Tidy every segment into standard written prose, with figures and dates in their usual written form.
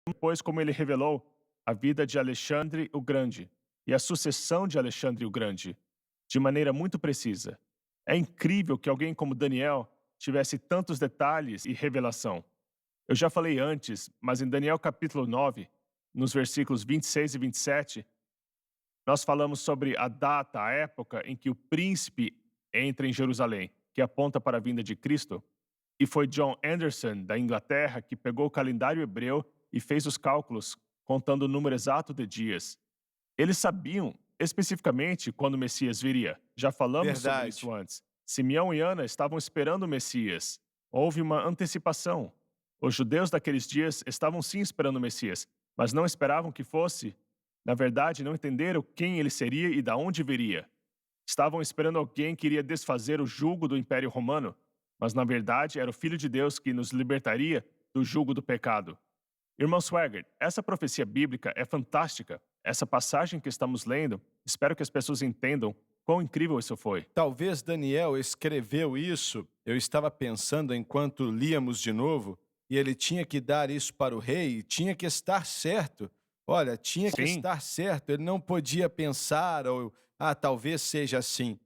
Depois, como ele revelou a vida de Alexandre o Grande e a sucessão de Alexandre o Grande, de maneira muito precisa. É incrível que alguém como Daniel tivesse tantos detalhes e revelação. Eu já falei antes, mas em Daniel capítulo 9, nos versículos 26 e 27, nós falamos sobre a data, a época em que o príncipe entra em Jerusalém, que aponta para a vinda de Cristo. E foi John Anderson, da Inglaterra, que pegou o calendário hebreu e fez os cálculos, contando o número exato de dias. Eles sabiam especificamente quando o Messias viria. Já falamos sobre isso Verdade. antes. Simeão e Ana estavam esperando o Messias. Houve uma antecipação. Os judeus daqueles dias estavam sim esperando o Messias, mas não esperavam que fosse. Na verdade, não entenderam quem ele seria e de onde viria. Estavam esperando alguém que iria desfazer o jugo do Império Romano, mas na verdade era o Filho de Deus que nos libertaria do jugo do pecado. Irmão Swagger, essa profecia bíblica é fantástica. Essa passagem que estamos lendo, espero que as pessoas entendam quão incrível isso foi. Talvez Daniel escreveu isso, eu estava pensando enquanto líamos de novo, e ele tinha que dar isso para o rei, e tinha que estar certo. Olha, tinha que Sim, estar certo, ele não podia pensar, ou, talvez seja assim.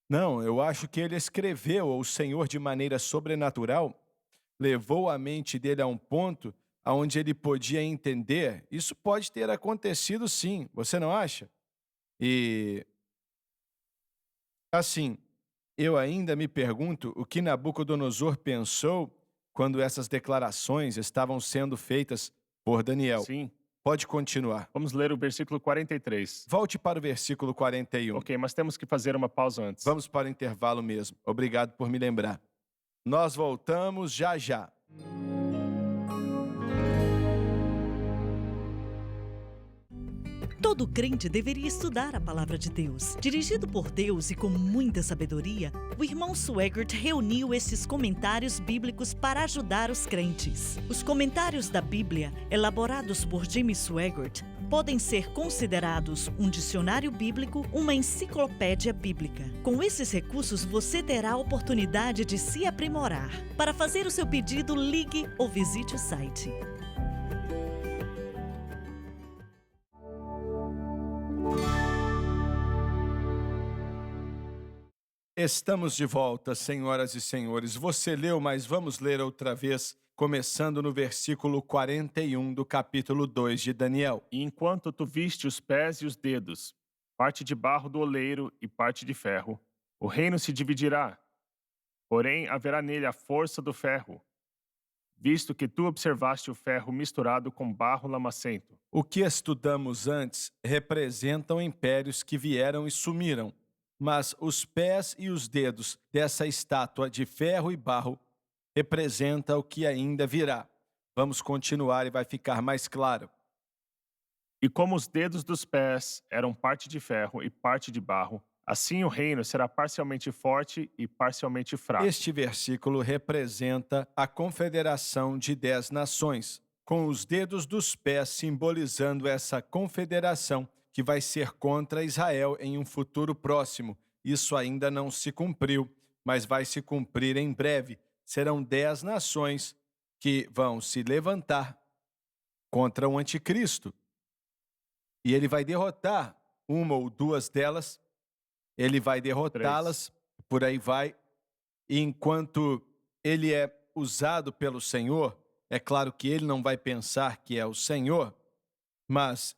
Não, eu acho que ele escreveu, ou o Senhor, de maneira sobrenatural, levou a mente dele a um ponto onde ele podia entender. Isso pode ter acontecido sim, você não acha? E, assim, eu ainda me pergunto o que Nabucodonosor pensou quando essas declarações estavam sendo feitas por Daniel. sim. Pode continuar. Vamos ler o versículo 43. Volte para o versículo 41. Ok, mas temos que fazer uma pausa antes. Vamos para o intervalo mesmo. Obrigado por me lembrar. Nós voltamos já já. Todo crente deveria estudar a palavra de Deus. Dirigido por Deus e com muita sabedoria, o irmão Swaggart reuniu esses comentários bíblicos para ajudar os crentes. Os comentários da Bíblia, elaborados por Jimmy Swaggart, podem ser considerados um dicionário bíblico, uma enciclopédia bíblica. Com esses recursos, você terá a oportunidade de se aprimorar. Para fazer o seu pedido, ligue ou visite o site. Estamos de volta, senhoras e senhores. Você leu, mas vamos ler outra vez, começando no versículo 41 do capítulo 2 de Daniel. E enquanto tu viste os pés e os dedos, parte de barro do oleiro e parte de ferro, o reino se dividirá, porém haverá nele a força do ferro, visto que tu observaste o ferro misturado com barro lamacento. O que estudamos antes representam impérios que vieram e sumiram, mas os pés e os dedos dessa estátua de ferro e barro representam o que ainda virá. Vamos continuar e vai ficar mais claro. E como os dedos dos pés eram parte de ferro e parte de barro, assim o reino será parcialmente forte e parcialmente fraco. Este versículo representa a confederação de 10 nações, com os dedos dos pés simbolizando essa confederação que vai ser contra Israel em um futuro próximo. Isso ainda não se cumpriu, mas vai se cumprir em breve. Serão 10 nações que vão se levantar contra o anticristo. E ele vai derrotar uma ou duas delas, ele vai derrotá-las, por aí vai. E enquanto ele é usado pelo Senhor, é claro que ele não vai pensar que é o Senhor, mas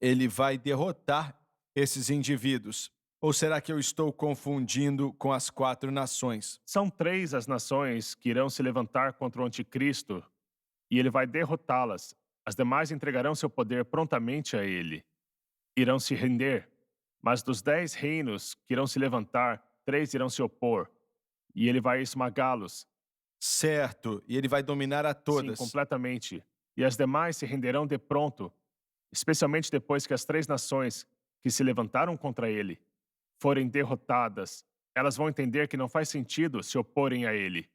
ele vai derrotar esses indivíduos. Ou será que eu estou confundindo com as 4 nações? São 3 as nações que irão se levantar contra o anticristo e ele vai derrotá-las. As demais entregarão seu poder prontamente a ele. Irão se render, mas dos 10 reinos que irão se levantar, 3 irão se opor, e ele vai esmagá-los. Certo, e ele vai dominar a Sim, todas. completamente. E as demais se renderão de pronto, especialmente depois que as 3 nações que se levantaram contra ele forem derrotadas. Elas vão entender que não faz sentido se oporem a ele,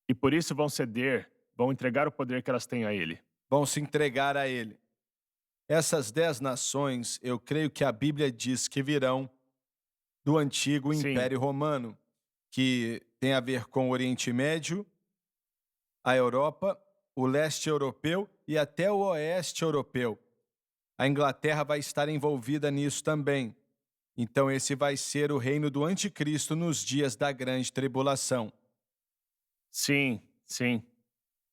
e por isso vão ceder, vão entregar o poder que elas têm a ele. Vão se entregar a ele. Essas 10 nações, eu creio que a Bíblia diz que virão do antigo Sim, Império Romano, que tem a ver com o Oriente Médio, a Europa, o leste europeu e até o oeste europeu. A Inglaterra vai estar envolvida nisso também. Então esse vai ser o reino do anticristo nos dias da grande tribulação. Sim, sim.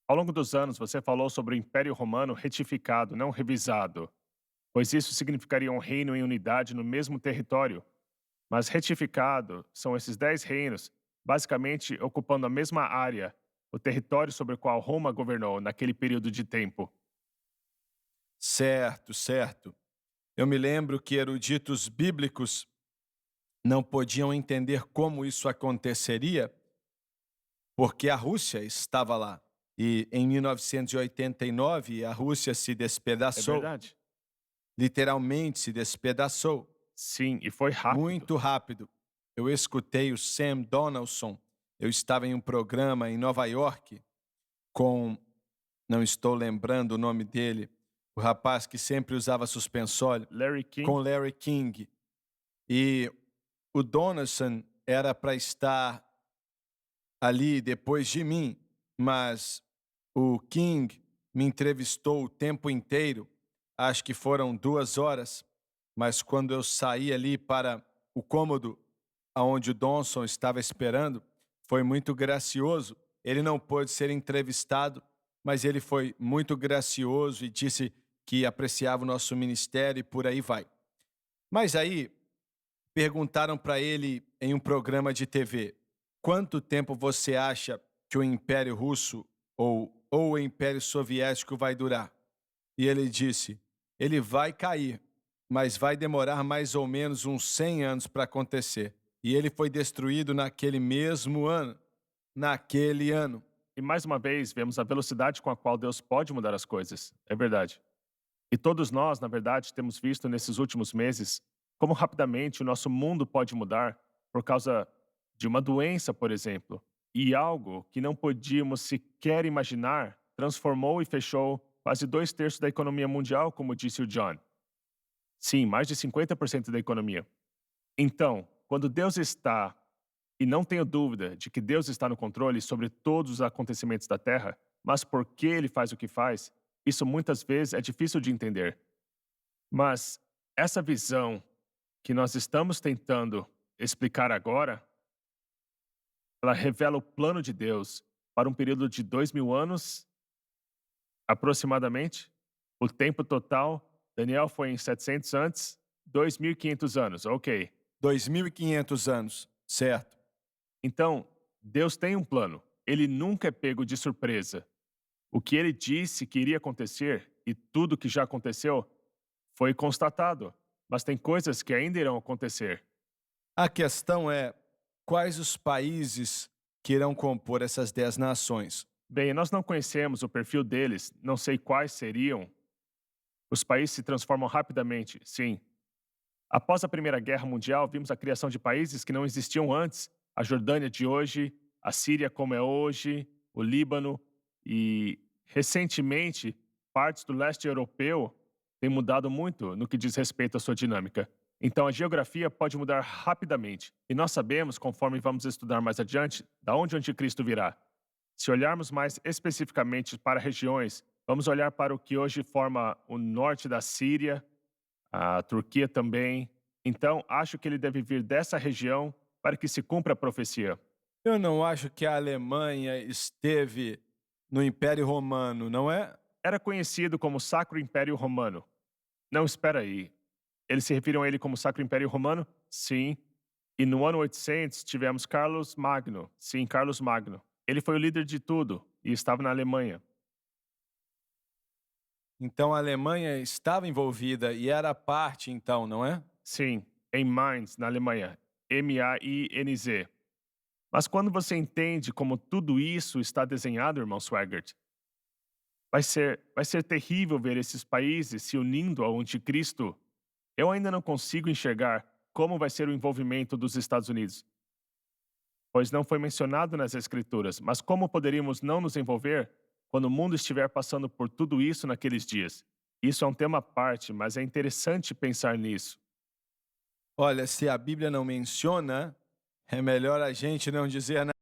Ao longo dos anos, você falou sobre o Império Romano retificado, não revisado, pois isso significaria um reino em unidade no mesmo território. Mas retificado são esses 10 reinos, basicamente ocupando a mesma área, o território sobre o qual Roma governou naquele período de tempo. Certo, certo. Eu me lembro que eruditos bíblicos não podiam entender como isso aconteceria, porque a Rússia estava lá. E em 1989, a Rússia se É despedaçou, verdade? literalmente se despedaçou, Sim, e foi rápido. muito rápido. Eu escutei o Sam Donaldson. Eu estava em um programa em Nova York com, não estou lembrando o nome dele, o rapaz que sempre usava suspensório, Larry King, com Larry King. E o Donaldson era para estar ali depois de mim, mas o King me entrevistou o tempo inteiro, acho que foram 2 horas, mas quando eu saí ali para o cômodo onde o Donaldson estava esperando, foi muito gracioso. Ele não pôde ser entrevistado, mas ele foi muito gracioso e disse que apreciava o nosso ministério e por aí vai. Mas aí perguntaram para ele em um programa de TV: quanto tempo você acha que o Império Russo ou o Império Soviético vai durar? E ele disse: ele vai cair, mas vai demorar mais ou menos uns 100 anos para acontecer. E ele foi destruído naquele mesmo ano. Naquele ano. e mais uma vez vemos a velocidade com a qual Deus pode mudar as coisas. É verdade. E todos nós, na verdade, temos visto nesses últimos meses como rapidamente o nosso mundo pode mudar por causa de uma doença, por exemplo. E algo que não podíamos sequer imaginar transformou e fechou quase 2/3 da economia mundial, como disse o John. Sim, mais de 50% da economia. Então, quando Deus está, e não tenho dúvida de que Deus está no controle sobre todos os acontecimentos da Terra, mas por que ele faz o que faz, isso muitas vezes é difícil de entender. Mas essa visão que nós estamos tentando explicar agora, ela revela o plano de Deus para um período de 2000 anos, aproximadamente. O tempo total, Daniel foi em 700 antes, 2500 anos, ok. 2.500 anos, certo? Então, Deus tem um plano. Ele nunca é pego de surpresa. O que ele disse que iria acontecer e tudo que já aconteceu foi constatado, mas tem coisas que ainda irão acontecer. A questão é, quais os países que irão compor essas 10 nações? Bem, nós não conhecemos o perfil deles, não sei quais seriam. Os países se transformam rapidamente, sim. Após a Primeira Guerra Mundial, vimos a criação de países que não existiam antes. A Jordânia de hoje, a Síria como é hoje, o Líbano e, recentemente, partes do leste europeu têm mudado muito no que diz respeito à sua dinâmica. Então, a geografia pode mudar rapidamente. E nós sabemos, conforme vamos estudar mais adiante, da onde o anticristo virá. Se olharmos mais especificamente para regiões, vamos olhar para o que hoje forma o norte da Síria, a Turquia também. Então, acho que ele deve vir dessa região para que se cumpra a profecia. Eu não acho que a Alemanha esteve no Império Romano, não é? Era conhecido como Sacro Império Romano. Não, espera aí. Eles se referiam a ele como Sacro Império Romano? Sim. E no ano 800 tivemos Carlos Magno. Sim, Carlos Magno. Ele foi o líder de tudo e estava na Alemanha. Então a Alemanha estava envolvida e era parte, então, não é? Sim, em Mainz, na Alemanha. Mainz. Mas quando você entende como tudo isso está desenhado, irmão Swaggart, vai ser terrível ver esses países se unindo ao anticristo. Eu ainda não consigo enxergar como vai ser o envolvimento dos Estados Unidos, pois não foi mencionado nas Escrituras, mas como poderíamos não nos envolver quando o mundo estiver passando por tudo isso naqueles dias? Isso é um tema à parte, mas é interessante pensar nisso. Olha, se a Bíblia não menciona, é melhor a gente não dizer nada.